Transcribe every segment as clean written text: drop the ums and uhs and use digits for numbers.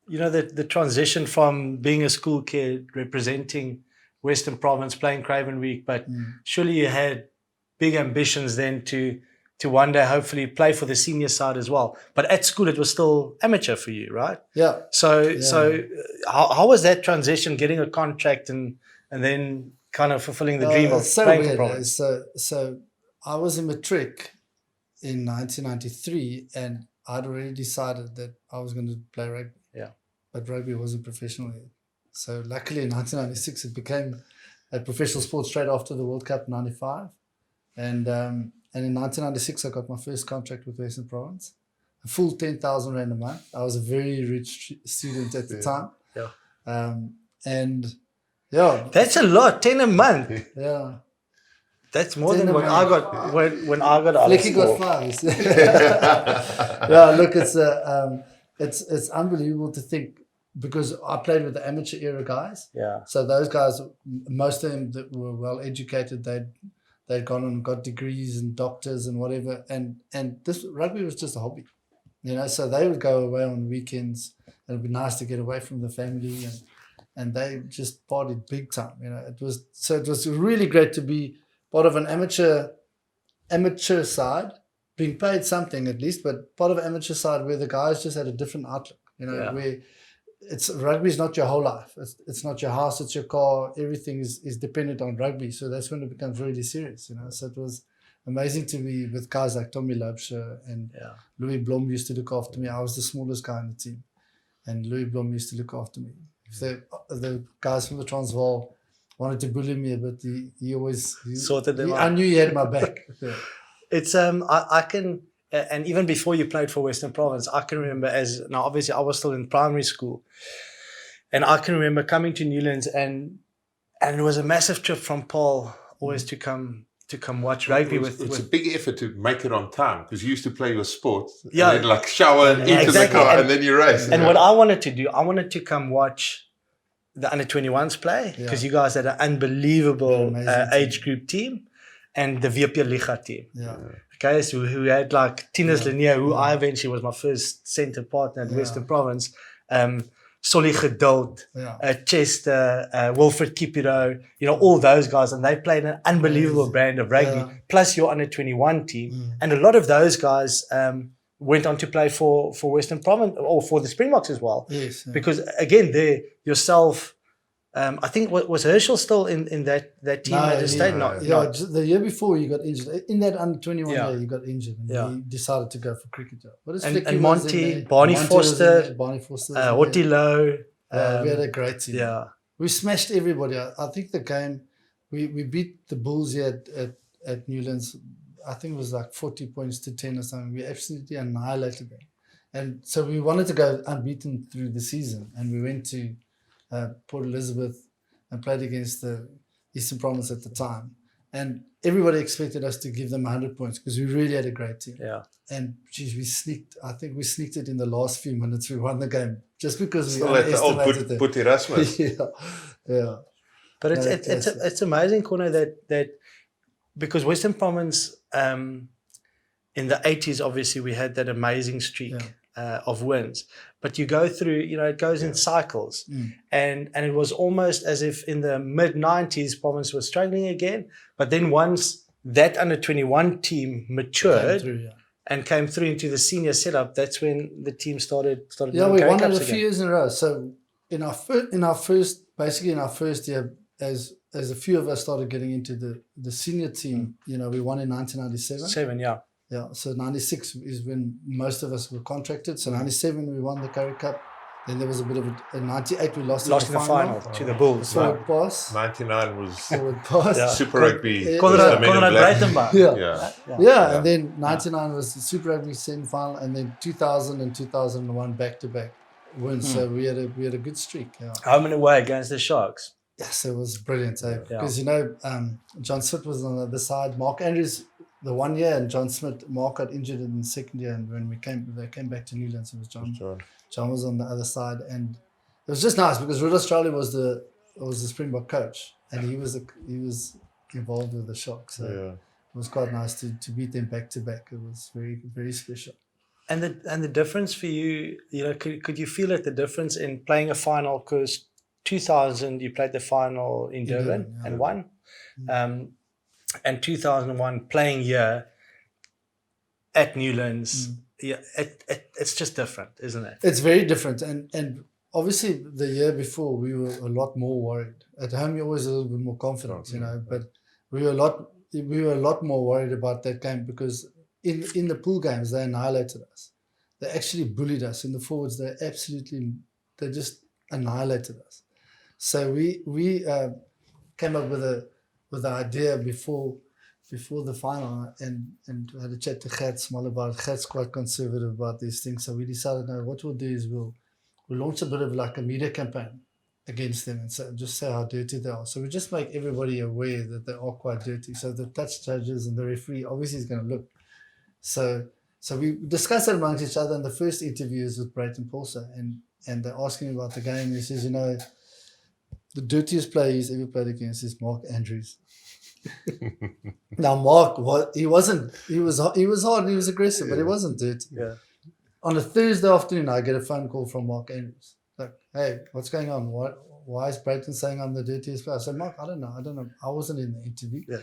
the transition from being a school kid representing Western Province, playing Craven Week, but surely you had big ambitions then to one day hopefully play for the senior side as well. But at school it was still amateur for you, right? Yeah. So how was that transition, getting a contract and then kind of fulfilling the dream of playing for Province? So I was in matric in 1993 and I'd already decided that I was going to play rugby. Yeah. But rugby wasn't professional yet. So luckily in 1996 it became a professional sport straight after the World Cup in 95. And in 1996 I got my first contract with Western Province. A full 10,000 rand a month. I was a very rich student at the time. Yeah. And yeah. That's a lot, 10 a monmonth. Yeah. That's more than what I got when I got out of school. Got 5. Yeah, look, it's unbelievable to think, because I played with the amateur era guys. Yeah. So those guys, most of them that were well educated, they'd gone and got degrees and doctors and whatever. And this rugby was just a hobby, So they would go away on weekends. And it'd be nice to get away from the family, and they just partied big time. It was really great to be part of an amateur side, being paid something at least, but part of an amateur side where the guys just had a different outlook. Where rugby is not your whole life. It's not your house, it's your car. Everything is dependent on rugby. So that's when it becomes really serious, So it was amazing to be with guys like Tommy Labscher and Louis Blom used to look after me. I was the smallest guy in the team, and Louis Blom used to look after me. The guys from the Transvaal wanted to bully me, but he always sorted them out. I knew he had my back. Yeah. It's I can, and even before you played for Western Province, I can remember now obviously I was still in primary school, and I can remember coming to Newlands and it was a massive trip from Paul always to come watch rugby It's a big effort to make it on time, because you used to play your sport, yeah, and then shower and eat in the car, and then you race. And what I wanted to do, I wanted to come watch the under-21s play, because you guys had an unbelievable age group team, and the VP Liga team. Yeah. Okay, so who had like Tinus Lanier, who I eventually was my first centre partner at Western Province, Solly Geduld, Chester, Wilfred Kipiro, all those guys, and they played an unbelievable brand of rugby, plus your under-21 team. And a lot of those guys went on to play for Western Province or for the Springboks as well. Yes. Yeah. Because again, there yourself, I think was Herschel still in that team at the state? No. The year before you got injured. In that under-21 year, you got injured and you decided to go for cricket. And Monty, Barney Foster, Hotilo. We had a great team. Yeah. We smashed everybody. I think the game, we beat the Bulls here at Newlands. I think it was like 40 points to 10 or something. We absolutely annihilated them. And so we wanted to go unbeaten through the season. And we went to Port Elizabeth and played against the Eastern Province at the time. And everybody expected us to give them 100 points because we really had a great team. Yeah. And geez, I think we sneaked it in the last few minutes. We won the game just because we like the old Boetie Erasmus. Yeah. But it's amazing, Corné, that because Western Province in the 80s, obviously we had that amazing streak of wins. But you go through, it goes in cycles. And it was almost as if in the mid-90s, Province was struggling again. But then once that under-21 team matured and came through into the senior setup, that's when the team started we won it a few years in a row. So in our first year, as a few of us started getting into the senior team, we won in 1997. Yeah, so 96 is when most of us were contracted. So 97 we won the Currie Cup. Then there was a bit of in 98 we lost in the final to the Bulls. Forward pass. 99 was forward pass. Super Rugby. Konrad Breitenbach. Yeah, and then 99 was the Super Rugby semi-final, and then 2000 and 2001 back-to-back wins. So we had a good streak. Yeah. Home and away against the Sharks. Yes, it was brilliant. Because John Smith was on the other side. Mark Andrews the 1 year, and Mark got injured in the second year, and when they came back to Newlands, it was John. John was on the other side, and it was just nice because Rudolf Strauly was the Springbok coach, and he was involved with the Sharks. So it was quite nice to beat them back to back. It was very, very special. And the difference for you, could you feel it, the difference in playing a final? Because 2000 you played the final in Durban and won, and 2001 playing here at Newlands. Yeah, it's just different, isn't it? It's very different, and obviously the year before we were a lot more worried. At home you're always a little bit more confident, but we were a lot more worried about that game because in the pool games they annihilated us. They actually bullied us in the forwards. They just annihilated us. So we came up with the idea before the final and had a chat to Gert Small about it. Gert's quite conservative about these things. So we decided, no, what we'll do is we'll launch a bit of like a media campaign against them and just say how dirty they are. So we just make everybody aware that they are quite dirty. So the touch judges and the referee obviously is going to look. So we discussed it amongst each other, and the first interview is with Brayton Paulser, and they're asking him about the game. He says, the dirtiest player he's ever played against is Mark Andrews. Now Mark, he was hard, he was aggressive, but he wasn't dirty. Yeah. On a Thursday afternoon, I get a phone call from Mark Andrews. Like, hey, what's going on? Why is Brayton saying I'm the dirtiest player? I said, Mark, I don't know. I wasn't in the interview. Yeah.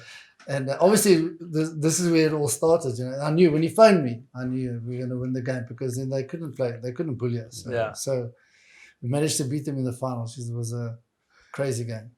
And obviously, this is where it all started. I knew when he phoned me, I knew we were going to win the game because then they couldn't play. They couldn't bully us. So we managed to beat them in the finals. It was a crazy game.